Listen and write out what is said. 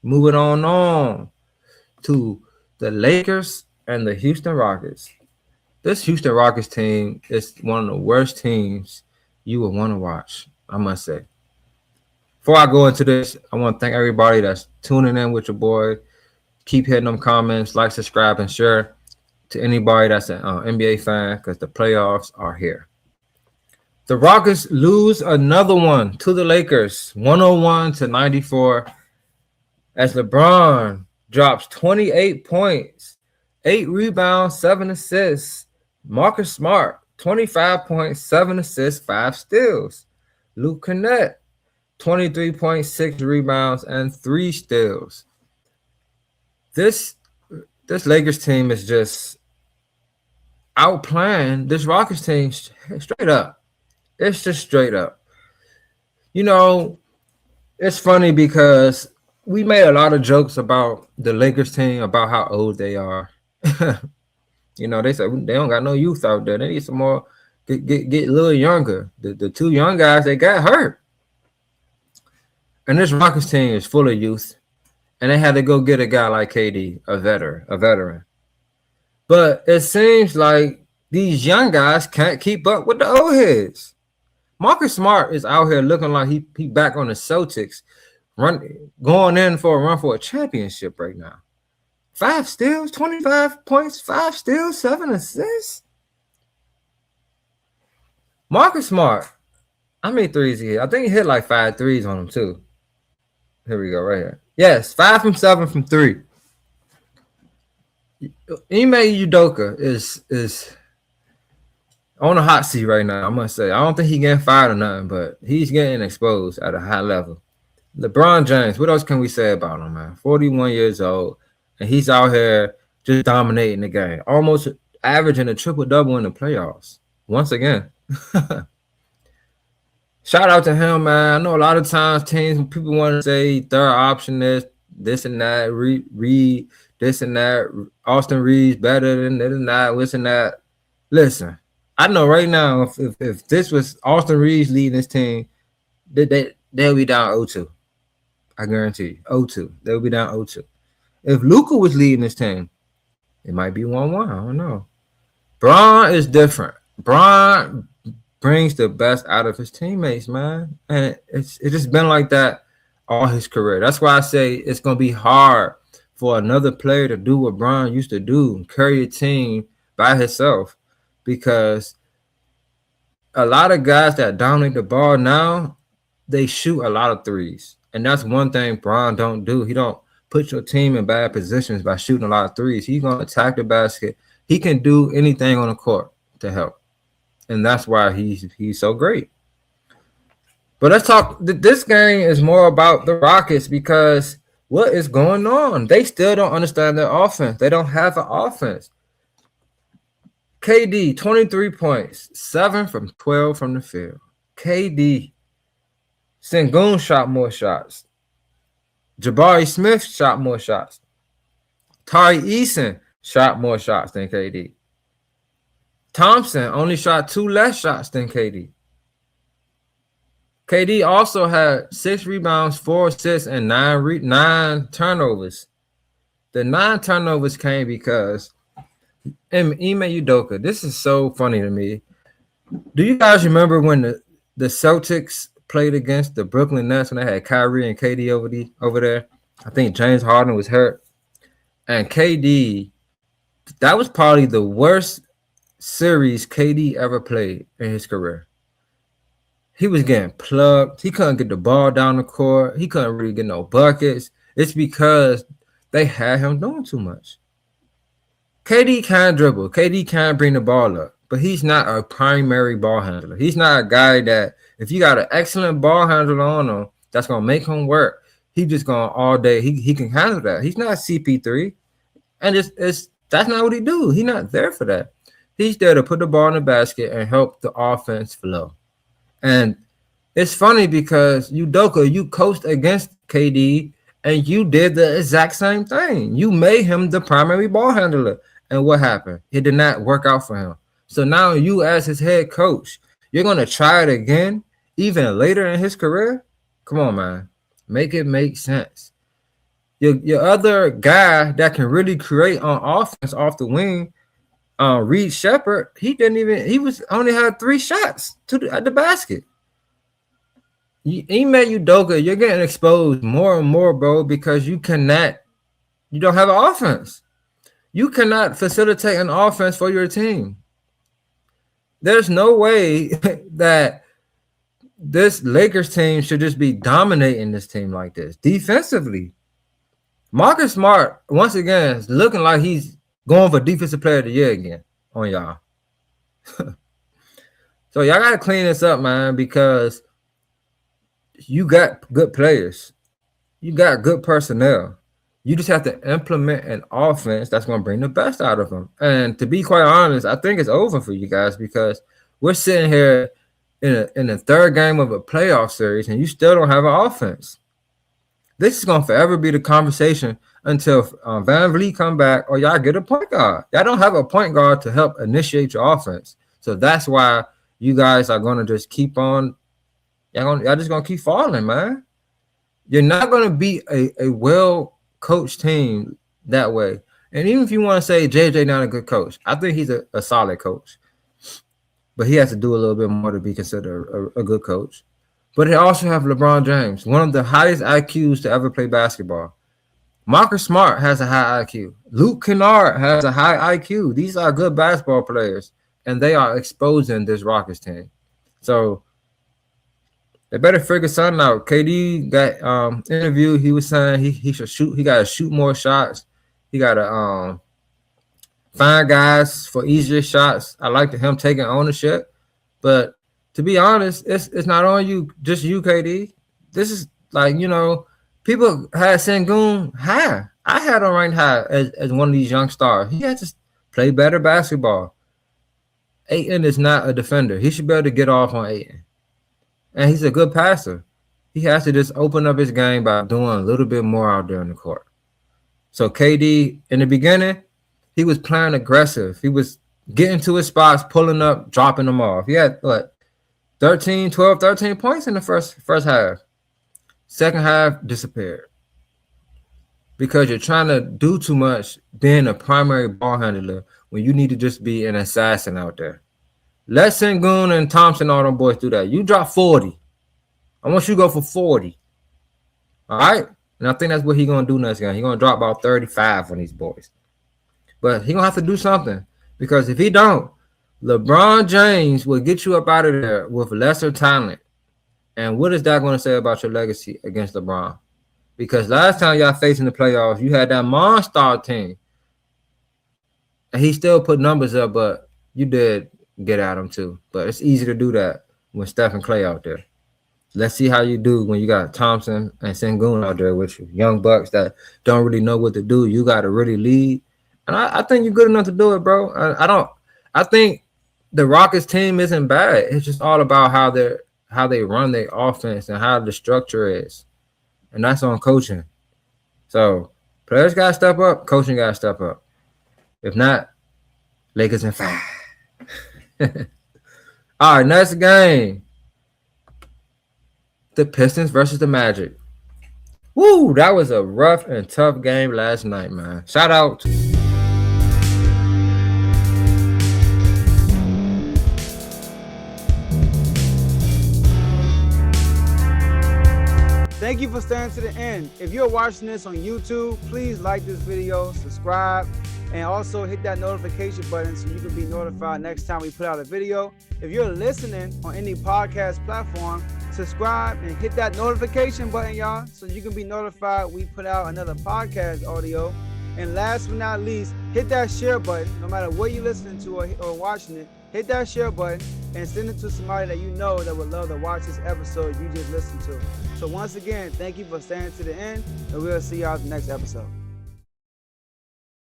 Moving on to the Lakers and the Houston Rockets. This Houston Rockets team is one of the worst teams you would want to watch, I must say. Before I go into this, I want to thank everybody that's tuning in with your boy. Keep hitting them comments, like, subscribe, and share to anybody that's an NBA fan because the playoffs are here. The Rockets lose another one to the Lakers, 101-94, as LeBron drops 28 points, 8 rebounds, 7 assists. Marcus Smart, 25 points, 7 assists, 5 steals. Luka, 23.6 rebounds and 3 steals. This Lakers team is just outplaying this Rockets team straight up. It's just straight up. You know, it's funny because we made a lot of jokes about the Lakers team, about how old they are. You know, they said they don't got no youth out there. They need some more, get a little younger. The two young guys, they got hurt. And this Rockets team is full of youth. And they had to go get a guy like KD, a veteran. But it seems like these young guys can't keep up with the old heads. Marcus Smart is out here looking like he back on the Celtics, going in for a run for a championship right now. 5 steals, 25 points, 5 steals, 7 assists. Marcus Smart, how many threes he hit? I think he hit like 5 threes on him too. Here we go, right here. Yes, 5 from 7 from 3. Ime Udoka is on a hot seat right now, I must say. I don't think he's getting fired or nothing, but he's getting exposed at a high level. LeBron James, what else can we say about him, man? 41 years old, and he's out here just dominating the game, almost averaging a triple-double in the playoffs once again. Shout out to him, man. I know a lot of times people want to say third option this and that, Reed, this and that, Austin Reeves better than this and that. Listen, I know right now if this was Austin Reeves leading this team, they'll be down 0-2. I guarantee you, 0-2. They'll be down 0-2. If Luka was leading this team, it might be 1-1. I don't know. Bron is different. Bron brings the best out of his teammates, man. And it's just been like that all his career. That's why I say it's going to be hard for another player to do what Bron used to do, carry a team by himself, because a lot of guys that dominate the ball now, they shoot a lot of threes. And that's one thing Bron don't do. He don't put your team in bad positions by shooting a lot of threes. He's going to attack the basket. He can do anything on the court to help. And that's why he's so great. But let's talk. This game is more about the Rockets because what is going on? They still don't understand their offense. They don't have an offense. KD, 23 points, 7 from 12 from the field. KD. Sengun shot more shots. Jabari Smith shot more shots. Tari Eason shot more shots than KD. Thompson only shot 2 less shots than KD. KD also had 6 rebounds, 4 assists, and 9 turnovers. The 9 turnovers came because Ime Udoka. This is so funny to me. Do you guys remember when the Celtics played against the Brooklyn Nets when they had Kyrie and KD over there? I think James Harden was hurt. And KD, that was probably the worst series KD ever played in his career. He was getting plugged. He couldn't get the ball down the court. He couldn't really get no buckets. It's because they had him doing too much. KD can dribble. KD can bring the ball up, but he's not a primary ball handler. He's not a guy that if you got an excellent ball handler on him, that's going to make him work. He just going all day. He can handle that. He's not CP3. And that's not what he do. He's not there for that. He's there to put the ball in the basket and help the offense flow. And it's funny because Udoka, you coached against KD and you did the exact same thing. You made him the primary ball handler. And what happened? It did not work out for him. So now you as his head coach, you're going to try it again, even later in his career? Come on, man. Make it make sense. Your other guy that can really create on offense off the wing, Reed Shepherd, he only had 3 shots at the basket. Ime Udoka, you're getting exposed more and more, bro, because you don't have an offense. You cannot facilitate an offense for your team. There's no way that this Lakers team should just be dominating this team like this defensively. Marcus Smart, once again, is looking like he's going for Defensive Player of the Year again on y'all. So y'all got to clean this up, man, because you got good players. You got good personnel. You just have to implement an offense that's going to bring the best out of them. And to be quite honest, I think it's over for you guys because we're sitting here in the third game of a playoff series and you still don't have an offense. This is going to forever be the conversation until Van Vliet come back or y'all get a point guard. Y'all don't have a point guard to help initiate your offense. So that's why you guys are going to just keep on. Y'all just going to keep falling, man. You're not going to beat a well-coached team that way. And even if you want to say JJ not a good coach, I think he's a solid coach. But he has to do a little bit more to be considered a good coach. But they also have LeBron James, one of the highest IQs to ever play basketball. Marcus Smart has a high IQ. Luke Kennard has a high IQ. These are good basketball players, and they are exposing this Rockets team. So they better figure something out. KD got interviewed. He was saying he should shoot. He got to shoot more shots. He got to find guys for easier shots. I like him taking ownership, but to be honest, it's not on you, just you, KD. This is like, people had Sengun high. I had him ranked high as one of these young stars. He had to play better basketball. Ayton is not a defender. He should be able to get off on Ayton. And he's a good passer. He has to just open up his game by doing a little bit more out there in the court. So KD, in the beginning, he was playing aggressive. He was getting to his spots, pulling up, dropping them off. He had, 13 points in the first half. Second half disappeared. Because you're trying to do too much being a primary ball handler when you need to just be an assassin out there. Let Sengun and Thompson, all them boys do that. You drop 40. I want you to go for 40. All right? And I think that's what he's going to do next game. He's going to drop about 35 on these boys. But he's going to have to do something. Because if he don't, LeBron James will get you up out of there with lesser talent. And what is that going to say about your legacy against LeBron? Because last time y'all faced in the playoffs, you had that monster team. And he still put numbers up, but you did get at him too. But it's easy to do that when Steph and Clay out there. Let's see how you do when you got Thompson and Sengun out there with you. Young bucks that don't really know what to do. You got to really lead. And I think you're good enough to do it, bro. I think the Rockets team isn't bad. It's just all about how they run their offense and how the structure is. And that's on coaching. So players got to step up. Coaching got to step up. If not, Lakers in 5. All right, next game. The Pistons versus the Magic. Woo, that was a rough and tough game last night, man. Shout out. Thank you for staying to the end. If you're watching this on YouTube, please like this video, subscribe, and also hit that notification button so you can be notified next time we put out a video. If you're listening on any podcast platform, subscribe and hit that notification button, y'all, so you can be notified we put out another podcast audio. And last but not least, hit that share button. No matter what you're listening to or watching it, hit that share button and send it to somebody that you know that would love to watch this episode you just listened to. So once again, thank you for staying to the end, and we'll see y'all in the next episode.